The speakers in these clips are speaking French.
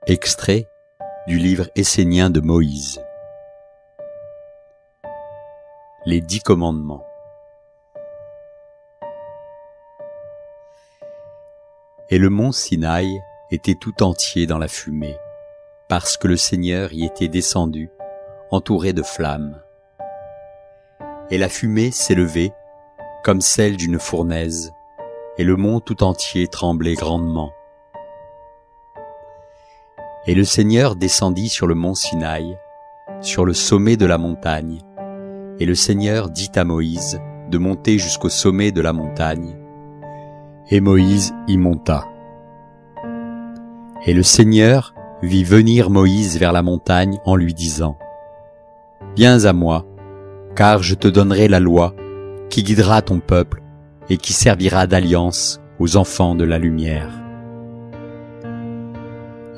Extrait du livre essénien de Moïse. Les 10 commandements. Et le mont Sinaï était tout entier dans la fumée, parce que le Seigneur y était descendu, entouré de flammes. Et la fumée s'élevait, comme celle d'une fournaise, et le mont tout entier tremblait grandement. Et le Seigneur descendit sur le mont Sinaï, sur le sommet de la montagne, et le Seigneur dit à Moïse de monter jusqu'au sommet de la montagne, et Moïse y monta. Et le Seigneur vit venir Moïse vers la montagne en lui disant, « Viens à moi, car je te donnerai la loi qui guidera ton peuple et qui servira d'alliance aux enfants de la lumière. »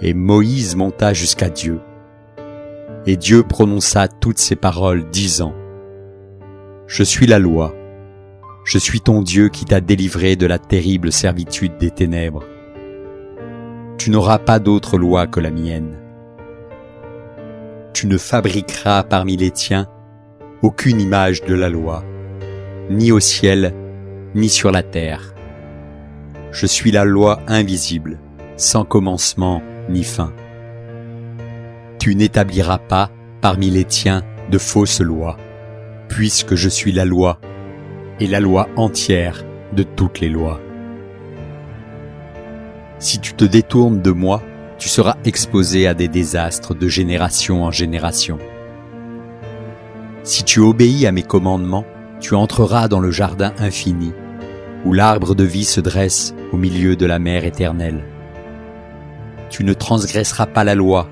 Et Moïse monta jusqu'à Dieu, et Dieu prononça toutes ces paroles, disant, « Je suis la loi, je suis ton Dieu qui t'a délivré de la terrible servitude des ténèbres. Tu n'auras pas d'autre loi que la mienne. Tu ne fabriqueras parmi les tiens aucune image de la loi, ni au ciel, ni sur la terre. Je suis la loi invisible, sans commencement ni fin. Tu n'établiras pas parmi les tiens de fausses lois, puisque je suis la loi, et la loi entière de toutes les lois. Si tu te détournes de moi, tu seras exposé à des désastres de génération en génération. Si tu obéis à mes commandements, tu entreras dans le jardin infini, où l'arbre de vie se dresse au milieu de la mer éternelle. Tu ne transgresseras pas la loi.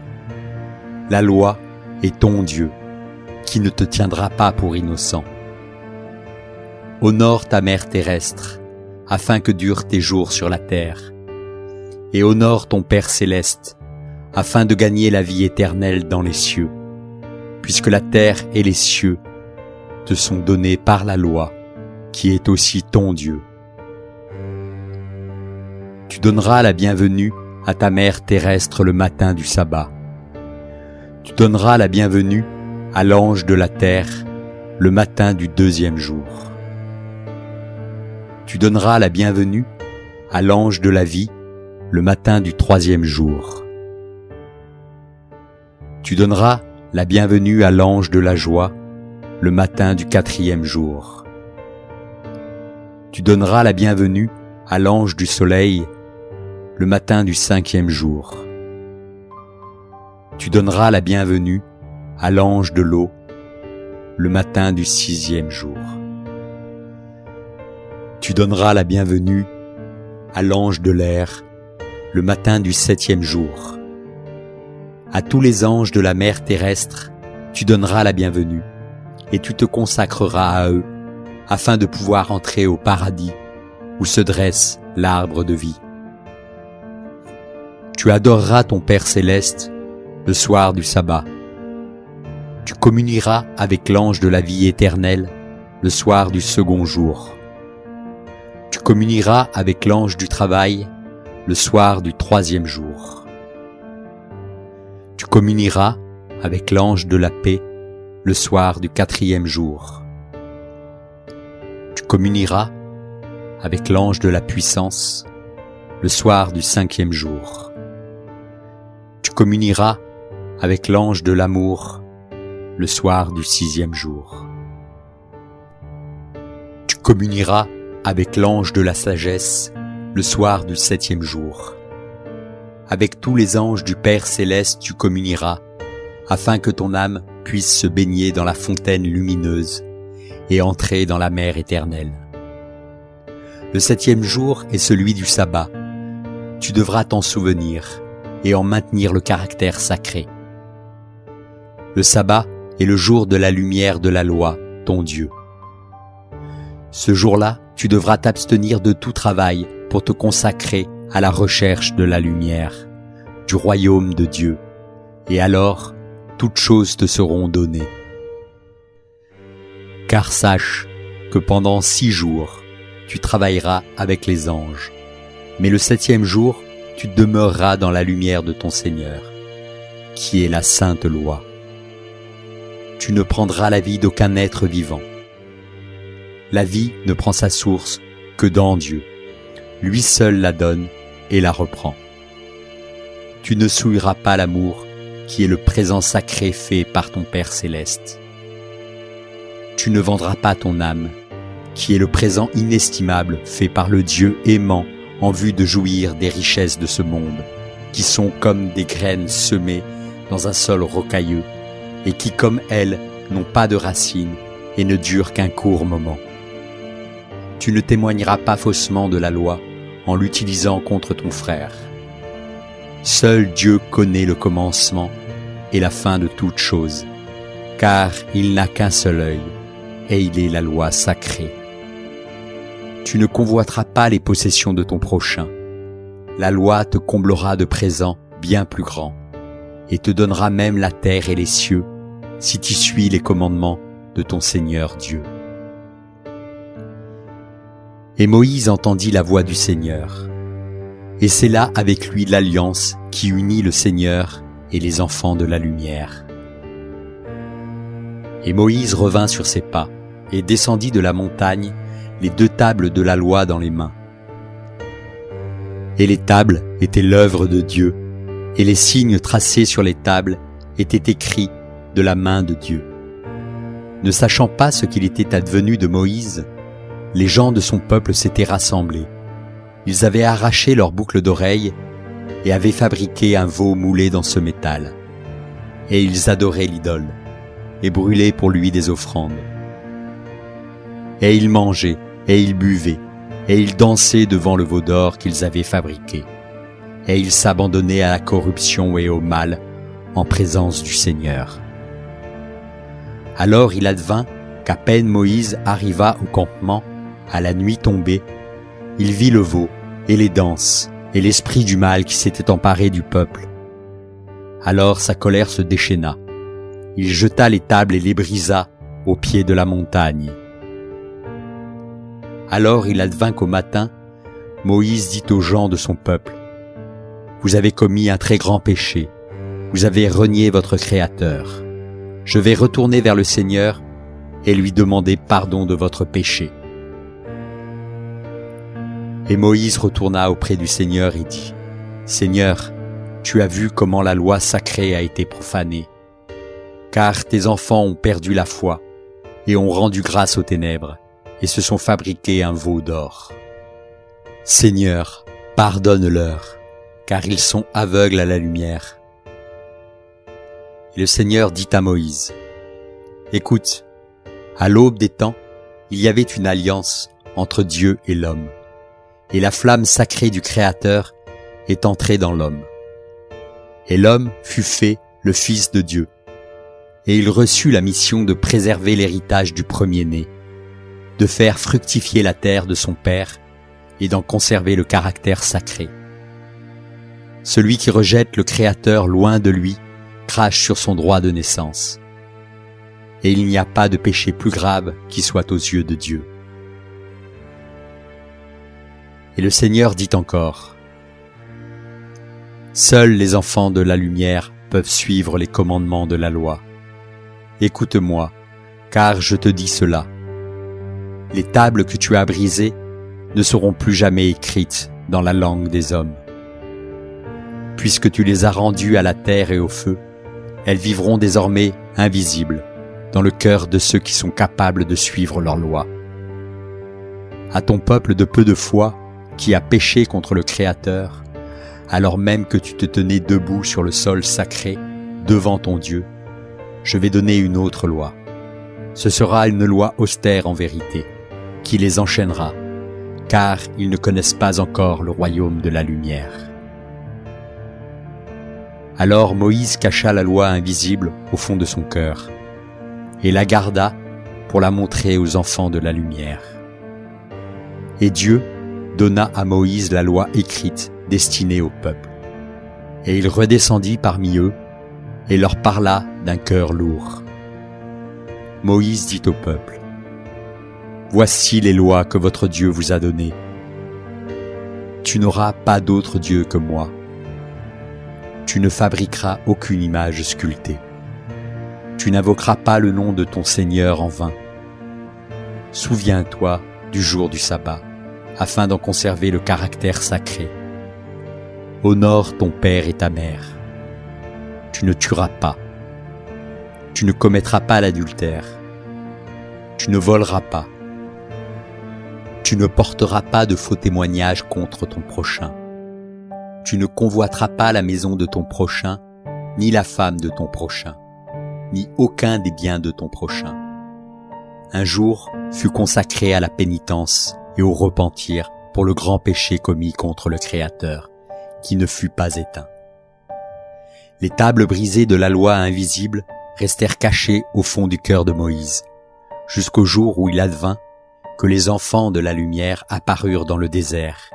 La loi est ton Dieu, qui ne te tiendra pas pour innocent. Honore ta mère terrestre, afin que durent tes jours sur la terre, et honore ton Père céleste, afin de gagner la vie éternelle dans les cieux, puisque la terre et les cieux te sont donnés par la loi, qui est aussi ton Dieu. Tu donneras la bienvenue à ta mère terrestre le matin du sabbat. Tu donneras la bienvenue à l'ange de la terre le matin du 2e jour. Tu donneras la bienvenue à l'ange de la vie le matin du 3e jour. Tu donneras la bienvenue à l'ange de la joie le matin du 4e jour. Tu donneras la bienvenue à l'ange du soleil le matin du 5e jour. Tu donneras la bienvenue à l'ange de l'eau le matin du 6e jour. Tu donneras la bienvenue à l'ange de l'air le matin du 7e jour. À tous les anges de la mer terrestre, tu donneras la bienvenue, et tu te consacreras à eux, afin de pouvoir entrer au paradis où se dresse l'arbre de vie. Tu adoreras ton Père céleste le soir du sabbat. Tu communieras avec l'ange de la vie éternelle le soir du 2e jour. Tu communieras avec l'ange du travail le soir du 3e jour. Tu communieras avec l'ange de la paix le soir du 4e jour. Tu communieras avec l'ange de la puissance le soir du 5e jour. Tu communieras avec l'ange de l'amour le soir du 6e jour. Tu communieras avec l'ange de la sagesse le soir du 7e jour. Avec tous les anges du Père céleste tu communieras, afin que ton âme puisse se baigner dans la fontaine lumineuse et entrer dans la mer éternelle. Le 7e jour est celui du sabbat. Tu devras t'en souvenir et en maintenir le caractère sacré. Le sabbat est le jour de la lumière de la loi, ton Dieu. Ce jour-là, tu devras t'abstenir de tout travail pour te consacrer à la recherche de la lumière, du royaume de Dieu, et alors toutes choses te seront données. Car sache que pendant 6 jours, tu travailleras avec les anges, mais le 7e jour, tu demeureras dans la lumière de ton Seigneur, qui est la sainte loi. Tu ne prendras la vie d'aucun être vivant. La vie ne prend sa source que dans Dieu. Lui seul la donne et la reprend. Tu ne souilleras pas l'amour qui est le présent sacré fait par ton Père céleste. Tu ne vendras pas ton âme, qui est le présent inestimable fait par le Dieu aimant en vue de jouir des richesses de ce monde, qui sont comme des graines semées dans un sol rocailleux, et qui, comme elles, n'ont pas de racines et ne durent qu'un court moment. Tu ne témoigneras pas faussement de la loi en l'utilisant contre ton frère. Seul Dieu connaît le commencement et la fin de toute chose, car il n'a qu'un seul œil, et il est la loi sacrée. Tu ne convoiteras pas les possessions de ton prochain. La loi te comblera de présents bien plus grands, et te donnera même la terre et les cieux, si tu suis les commandements de ton Seigneur Dieu. Et Moïse entendit la voix du Seigneur, et c'est là avec lui l'alliance qui unit le Seigneur et les enfants de la lumière. Et Moïse revint sur ses pas, et descendit de la montagne, les 2 tables de la loi dans les mains. Et les tables étaient l'œuvre de Dieu, et les signes tracés sur les tables étaient écrits de la main de Dieu. Ne sachant pas ce qu'il était advenu de Moïse, les gens de son peuple s'étaient rassemblés. Ils avaient arraché leurs boucles d'oreilles et avaient fabriqué un veau moulé dans ce métal. Et ils adoraient l'idole et brûlaient pour lui des offrandes. Et ils mangeaient, et ils buvaient, et ils dansaient devant le veau d'or qu'ils avaient fabriqué. Et ils s'abandonnaient à la corruption et au mal en présence du Seigneur. Alors il advint qu'à peine Moïse arriva au campement, à la nuit tombée, il vit le veau et les danses et l'esprit du mal qui s'était emparé du peuple. Alors sa colère se déchaîna. Il jeta les tables et les brisa au pied de la montagne. Alors il advint qu'au matin, Moïse dit aux gens de son peuple, « Vous avez commis un très grand péché, vous avez renié votre Créateur. Je vais retourner vers le Seigneur et lui demander pardon de votre péché. » Et Moïse retourna auprès du Seigneur et dit, « Seigneur, tu as vu comment la loi sacrée a été profanée, car tes enfants ont perdu la foi et ont rendu grâce aux ténèbres et se sont fabriqués un veau d'or. Seigneur, pardonne-leur, car ils sont aveugles à la lumière. » Et le Seigneur dit à Moïse, « Écoute, à l'aube des temps, il y avait une alliance entre Dieu et l'homme, et la flamme sacrée du Créateur est entrée dans l'homme. Et l'homme fut fait le Fils de Dieu, et il reçut la mission de préserver l'héritage du premier-né, de faire fructifier la terre de son Père et d'en conserver le caractère sacré. Celui qui rejette le Créateur loin de lui crache sur son droit de naissance. Et il n'y a pas de péché plus grave qui soit aux yeux de Dieu. » Et le Seigneur dit encore, « Seuls les enfants de la lumière peuvent suivre les commandements de la loi. Écoute-moi, car je te dis cela. Les tables que tu as brisées ne seront plus jamais écrites dans la langue des hommes. Puisque tu les as rendues à la terre et au feu, elles vivront désormais invisibles dans le cœur de ceux qui sont capables de suivre leur loi. À ton peuple de peu de foi, qui a péché contre le Créateur, alors même que tu te tenais debout sur le sol sacré devant ton Dieu, je vais donner une autre loi. Ce sera une loi austère en vérité, qui les enchaînera, car ils ne connaissent pas encore le royaume de la lumière. » Alors Moïse cacha la loi invisible au fond de son cœur, et la garda pour la montrer aux enfants de la lumière. Et Dieu donna à Moïse la loi écrite destinée au peuple. Et il redescendit parmi eux et leur parla d'un cœur lourd. Moïse dit au peuple, « Voici les lois que votre Dieu vous a données. Tu n'auras pas d'autre Dieu que moi. Tu ne fabriqueras aucune image sculptée. Tu n'invoqueras pas le nom de ton Seigneur en vain. Souviens-toi du jour du sabbat, afin d'en conserver le caractère sacré. Honore ton père et ta mère. Tu ne tueras pas. Tu ne commettras pas l'adultère. Tu ne voleras pas. Tu ne porteras pas de faux témoignages contre ton prochain. Tu ne convoiteras pas la maison de ton prochain, ni la femme de ton prochain, ni aucun des biens de ton prochain. Un jour fut consacré à la pénitence et au repentir pour le grand péché commis contre le Créateur, qui ne fut pas éteint. Les tables brisées de la loi invisible restèrent cachées au fond du cœur de Moïse, jusqu'au jour où il advint que les enfants de la lumière apparurent dans le désert,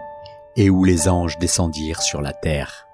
et où les anges descendirent sur la terre.